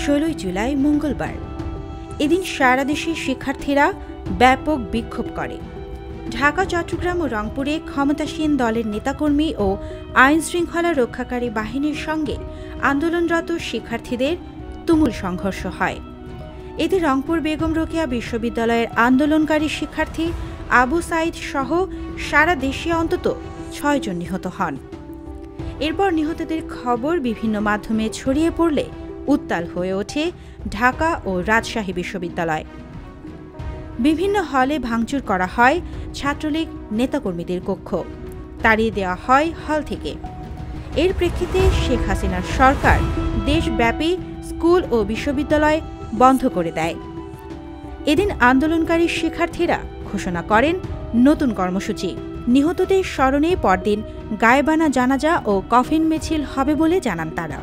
16 জুলাই মঙ্গলবার। এদিন সারা দেশে শিক্ষার্থীরা ব্যাপক বিক্ষোভ করে। ঢাকা, চট্টগ্রাম ও রংপুরে ক্ষমতাসীন দলের নেতাকর্মী ও আইন শৃঙ্খলা রক্ষাকারী বাহিনীর সঙ্গে আন্দোলনরত শিক্ষার্থীদের তুমুল সংঘর্ষ হয়। এতে রংপুর বেগম রোকেয়া বিশ্ববিদ্যালয়ের আন্দোলনকারী শিক্ষার্থী আবু সাইদ সহ সারা দেশে অন্তত 6 জন নিহত হন। এরপর নিহতদের খবর বিভিন্ন মাধ্যমে ছড়িয়ে পড়লে উত্তাল হয়ে ওঠে ঢাকা ও রাজশাহী বিশ্ববিদ্যালয়। বিভিন্ন হলে ভাঙচুর করা হয় ছাত্রলীগ নেতাকর্মীদের কক্ষ, তাড়িয়ে দেওয়া হয় হল থেকে। এর প্রেক্ষিতে শেখ হাসিনার সরকার দেশব্যাপী স্কুল ও বিশ্ববিদ্যালয় বন্ধ করে দেয়। এদিন আন্দোলনকারী শিক্ষার্থীরা ঘোষণা করেন নতুন কর্মসূচি। নিহতদের স্মরণে পরদিন গায়েবানা জানাজা ও কফিন মিছিল হবে বলে জানান তারা।